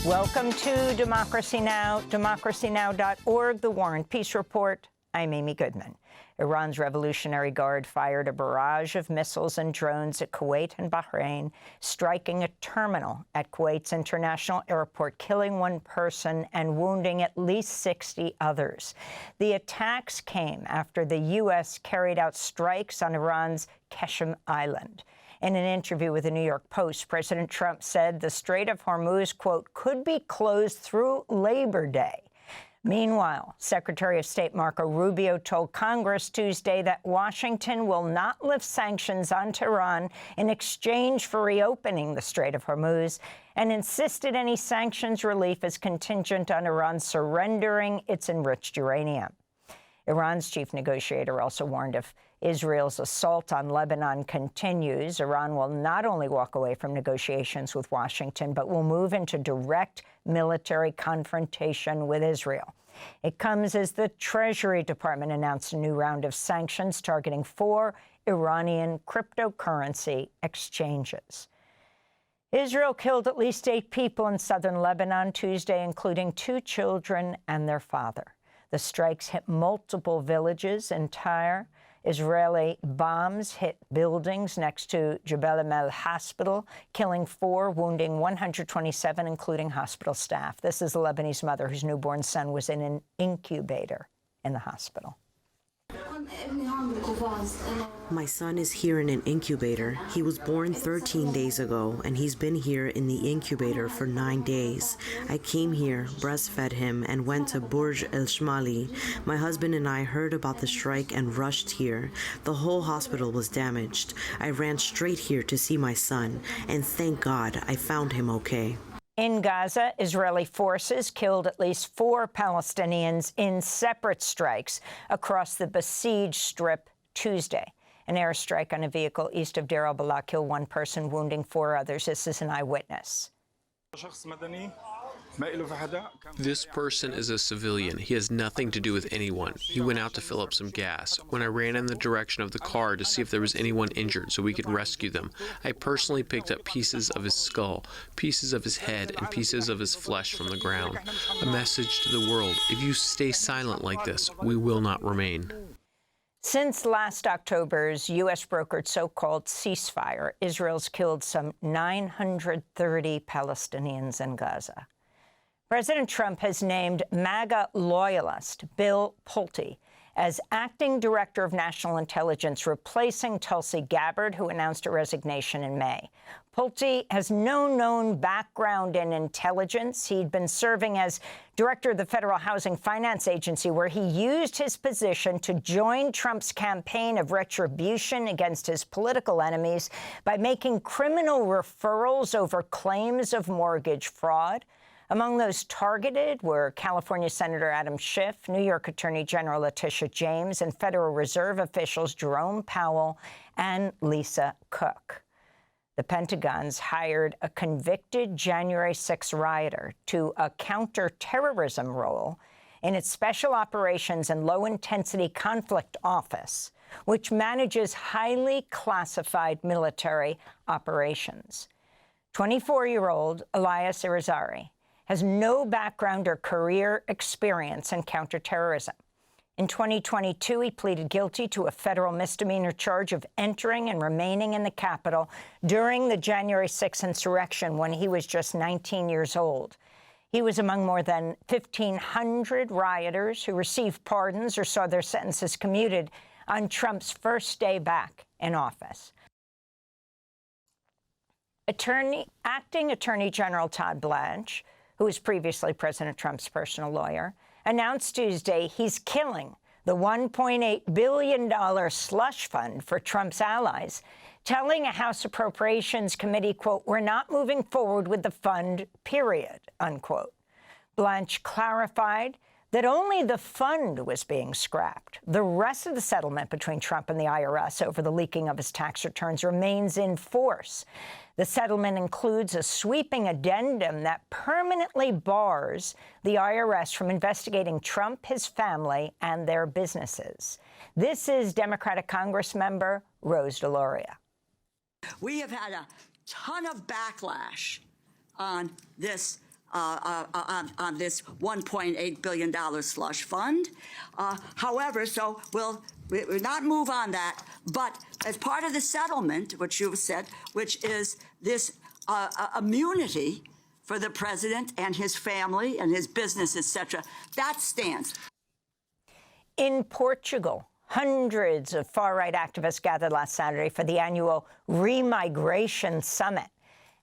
Welcome to Democracy Now!, democracynow.org, The War and Peace Report. I'm Amy Goodman. Iran's Revolutionary Guard fired a barrage of missiles and drones at Kuwait and Bahrain, striking a terminal at Kuwait's international airport, killing one person and wounding at least 60 others. The attacks came after the U.S. carried out strikes on Iran's Qeshm Island. In an interview with the New York Post, President Trump said the Strait of Hormuz, quote, could be closed through Labor Day. Meanwhile, Secretary of State Marco Rubio told Congress Tuesday that Washington will not lift sanctions on Tehran in exchange for reopening the Strait of Hormuz, and insisted any sanctions relief is contingent on Iran surrendering its enriched uranium. Iran's chief negotiator also warned if Israel's assault on Lebanon continues, Iran will not only walk away from negotiations with Washington, but will move into direct military confrontation with Israel. It comes as the Treasury Department announced a new round of sanctions targeting 4 Iranian cryptocurrency exchanges. Israel killed at least 8 people in southern Lebanon Tuesday, including 2 children and their father. The strikes hit multiple villages in Tyre. Israeli bombs hit buildings next to Jebel Amel Hospital, killing 4, wounding 127, including hospital staff. This is a Lebanese mother whose newborn son was in an incubator in the hospital. My son is here in an incubator. He was born 13 days ago, and he's been here in the incubator for 9 days. I came here, breastfed him, and went to Burj El Shmali. My husband and I heard about the strike and rushed here. The whole hospital was damaged. I ran straight here to see my son, and thank God I found him okay. In Gaza, Israeli forces killed at least 4 Palestinians in separate strikes across the besieged Strip Tuesday. An airstrike on a vehicle east of Deir al-Balah killed 1 person, wounding 4 others. This is an eyewitness. This person is a civilian. He has nothing to do with anyone. He went out to fill up some gas. When I ran in the direction of the car to see if there was anyone injured so we could rescue them, I personally picked up pieces of his skull, pieces of his head, and pieces of his flesh from the ground. A message to the world: if you stay silent like this, we will not remain. Since last October's U.S.-brokered so-called ceasefire, Israel's killed some 930 Palestinians in Gaza. President Trump has named MAGA loyalist Bill Pulte as acting director of national intelligence, replacing Tulsi Gabbard, who announced her resignation in May. Pulte has no known background in intelligence. He'd been serving as director of the Federal Housing Finance Agency, where he used his position to join Trump's campaign of retribution against his political enemies by making criminal referrals over claims of mortgage fraud. Among those targeted were California Senator Adam Schiff, New York Attorney General Letitia James, and Federal Reserve officials Jerome Powell and Lisa Cook. The Pentagon's hired a convicted January 6 rioter to a counterterrorism role in its Special Operations and Low-Intensity Conflict Office, which manages highly classified military operations. 24-year-old Elias Irizarry has no background or career experience in counterterrorism. In 2022, he pleaded guilty to a federal misdemeanor charge of entering and remaining in the Capitol during the January 6th insurrection when he was just 19 years old. He was among more than 1,500 rioters who received pardons or saw their sentences commuted on Trump's first day back in office. Acting Attorney General Todd Blanche, who was previously President Trump's personal lawyer, announced Tuesday he's killing the $1.8 billion slush fund for Trump's allies, telling a House Appropriations Committee, quote, "We're not moving forward with the fund, period," unquote. Blanche clarified that only the fund was being scrapped. The rest of the settlement between Trump and the IRS over the leaking of his tax returns remains in force. The settlement includes a sweeping addendum that permanently bars the IRS from investigating Trump, his family, and their businesses. This is Democratic Congressmember Rose DeLauria. We have had a ton of backlash on this on this $1.8 billion slush fund. However, so we'll not move on that, but as part of the settlement, which you've said, which is this immunity for the president and his family and his business, etc., that stands. In Portugal, hundreds of far-right activists gathered last Saturday for the annual Remigration Summit,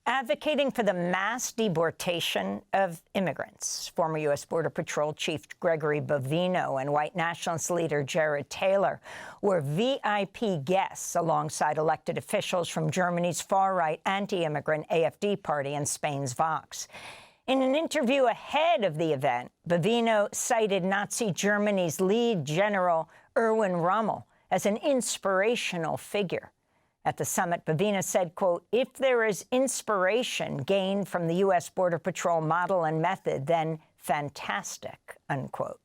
advocating for the mass deportation of immigrants. Former U.S. Border Patrol Chief Gregory Bovino and white nationalist leader Jared Taylor were VIP guests alongside elected officials from Germany's far-right anti-immigrant AfD party and Spain's Vox. In an interview ahead of the event, Bovino cited Nazi Germany's lead general Erwin Rommel as an inspirational figure. At the summit, Bovino said, quote, "If there is inspiration gained from the U.S. Border Patrol model and method, then fantastic," unquote.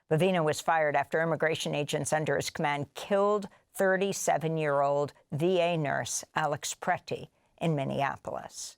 Bovino was fired after immigration agents under his command killed 37-year-old VA nurse Alex Preti in Minneapolis.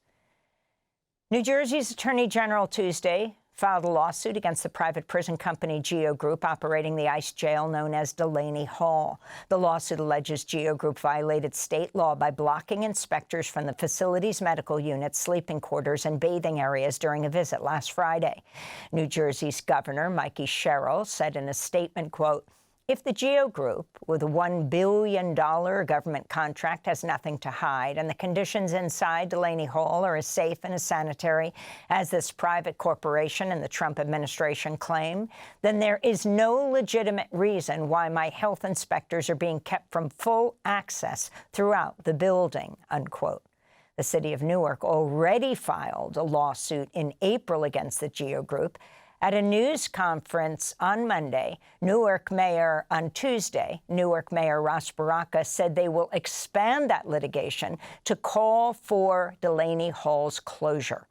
New Jersey's Attorney General Tuesday filed a lawsuit against the private prison company Geo Group operating the ICE jail known as Delaney Hall. The lawsuit alleges Geo Group violated state law by blocking inspectors from the facility's medical units, sleeping quarters, and bathing areas during a visit last Friday. New Jersey's Governor Mikey Sherrill said in a statement, quote, "If the Geo Group, with a $1 billion government contract, has nothing to hide, and the conditions inside Delaney Hall are as safe and as sanitary as this private corporation and the Trump administration claim, then there is no legitimate reason why my health inspectors are being kept from full access throughout the building," unquote. The city of Newark already filed a lawsuit in April against the Geo Group. At a news conference on Monday, Newark Mayor Ross Baraka said they will expand that litigation to call for Delaney Hall's closure.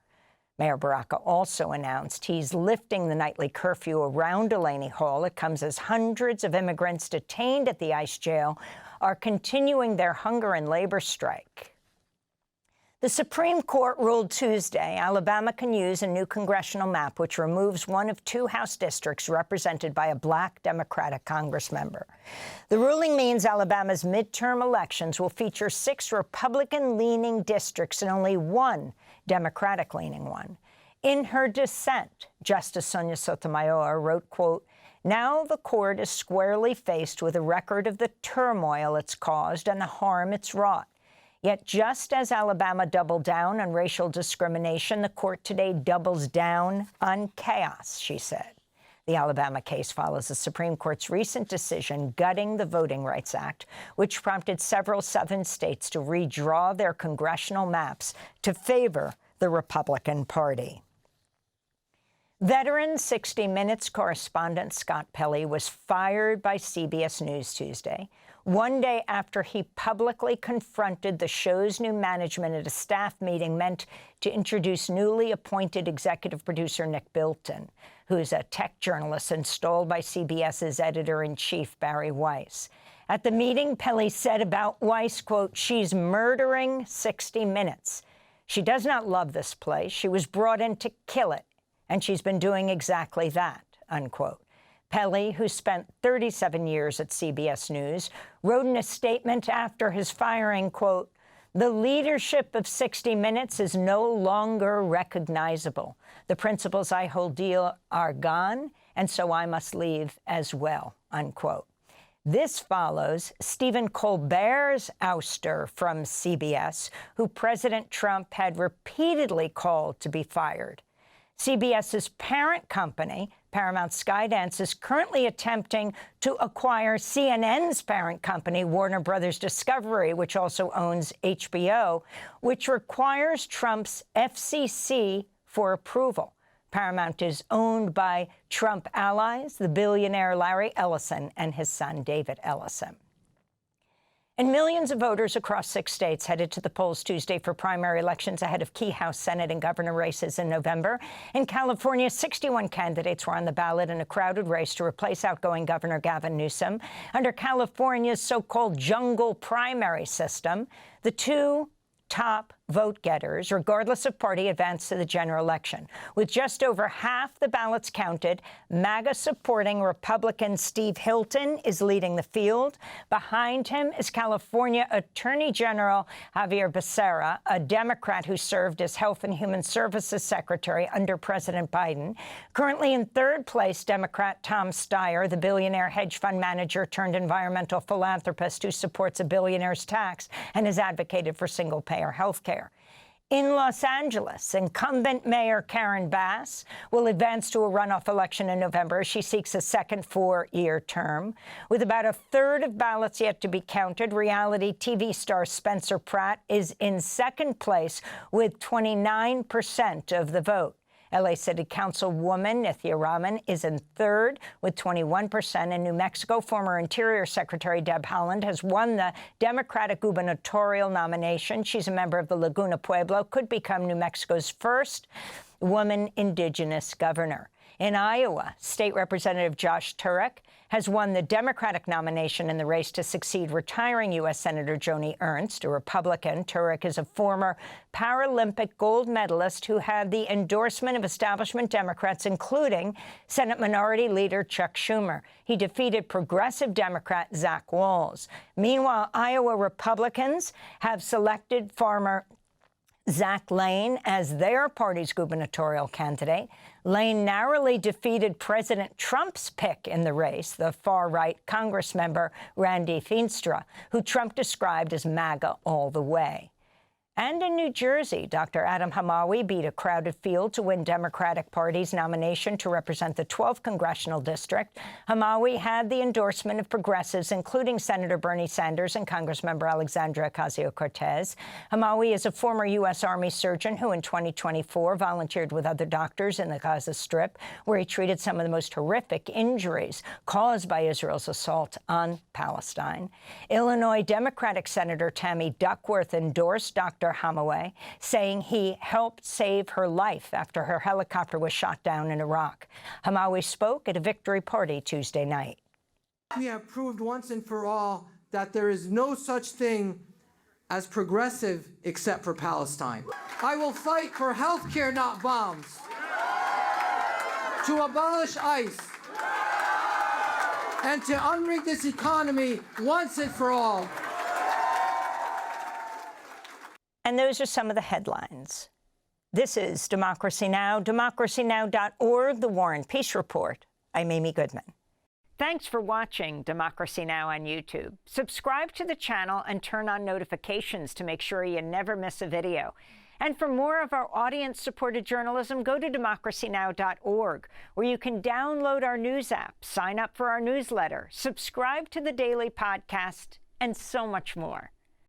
Mayor Baraka also announced he's lifting the nightly curfew around Delaney Hall. It comes as hundreds of immigrants detained at the ICE jail are continuing their hunger and labor strike. The Supreme Court ruled Tuesday Alabama can use a new congressional map which removes one of two House districts represented by a black Democratic Congress member. The ruling means Alabama's midterm elections will feature 6 Republican-leaning districts and only one Democratic-leaning one. In her dissent, Justice Sonia Sotomayor wrote, quote, "Now the court is squarely faced with a record of the turmoil it's caused and the harm it's wrought. Yet just as Alabama doubled down on racial discrimination, the court today doubles down on chaos," she said. The Alabama case follows the Supreme Court's recent decision gutting the Voting Rights Act, which prompted several southern states to redraw their congressional maps to favor the Republican Party. Veteran 60 Minutes correspondent Scott Pelley was fired by CBS News Tuesday, one day after he publicly confronted the show's new management at a staff meeting meant to introduce newly appointed executive producer Nick Bilton, who's a tech journalist installed by CBS's editor-in-chief Barry Weiss. At the meeting, Pelley said about Weiss, quote, "She's murdering 60 Minutes. She does not love this place. She was brought in to kill it, and she's been doing exactly that," unquote. Pelley, who spent 37 years at CBS News, wrote in a statement after his firing, quote, "The leadership of 60 Minutes is no longer recognizable. The principles I hold dear are gone, and so I must leave as well," unquote. This follows Stephen Colbert's ouster from CBS, who President Trump had repeatedly called to be fired. CBS's parent company, Paramount Skydance, is currently attempting to acquire CNN's parent company, Warner Brothers Discovery, which also owns HBO, which requires Trump's FCC for approval. Paramount is owned by Trump allies, the billionaire Larry Ellison and his son David Ellison. And millions of voters across 6 states headed to the polls Tuesday for primary elections ahead of key House, Senate, and governor races in November. In California, 61 candidates were on the ballot in a crowded race to replace outgoing Governor Gavin Newsom. Under California's so-called jungle primary system, the two top vote-getters, regardless of party, advanced to the general election. With just over half the ballots counted, MAGA-supporting Republican Steve Hilton is leading the field. Behind him is California Attorney General Javier Becerra, a Democrat who served as Health and Human Services Secretary under President Biden. Currently in third place, Democrat Tom Steyer, the billionaire hedge fund manager turned environmental philanthropist who supports a billionaire's tax and has advocated for single-payer health care. In Los Angeles, incumbent Mayor Karen Bass will advance to a runoff election in November as she seeks a second four-year term. With about a third of ballots yet to be counted, reality TV star Spencer Pratt is in second place with 29% of the vote. L.A. City Councilwoman Nithya Raman is in third with 21%. In New Mexico, former Interior Secretary Deb Haaland has won the Democratic gubernatorial nomination. She's a member of the Laguna Pueblo, could become New Mexico's first woman indigenous governor. In Iowa, State Representative Josh Turek has won the Democratic nomination in the race to succeed retiring U.S. Senator Joni Ernst, a Republican. Turek is a former Paralympic gold medalist who had the endorsement of establishment Democrats, including Senate Minority Leader Chuck Schumer. He defeated progressive Democrat Zach Walz. Meanwhile, Iowa Republicans have selected farmer Zach Lane as their party's gubernatorial candidate. Lane narrowly defeated President Trump's pick in the race, the far-right Congress member Randy Feenstra, who Trump described as MAGA all the way. And in New Jersey, Dr. Adam Hamawi beat a crowded field to win Democratic Party's nomination to represent the 12th congressional district. Hamawi had the endorsement of progressives, including Senator Bernie Sanders and Congressmember Alexandria Ocasio-Cortez. Hamawi is a former U.S. Army surgeon who in 2024 volunteered with other doctors in the Gaza Strip, where he treated some of the most horrific injuries caused by Israel's assault on Palestine. Illinois Democratic Senator Tammy Duckworth endorsed Dr. Hamawi, saying he helped save her life after her helicopter was shot down in Iraq. Hamawi spoke at a victory party Tuesday night. We have proved once and for all that there is no such thing as progressive except for Palestine. I will fight for health care, not bombs. To abolish ICE. And to unrig this economy once and for all. And those are some of the headlines. This is Democracy Now!, democracynow.org, The War and Peace Report. I'm Amy Goodman. Thanks for watching Democracy Now! On YouTube. Subscribe to the channel and turn on notifications to make sure you never miss a video. And for more of our audience-supported journalism, go to democracynow.org, where you can download our news app, sign up for our newsletter, subscribe to the daily podcast, and so much more.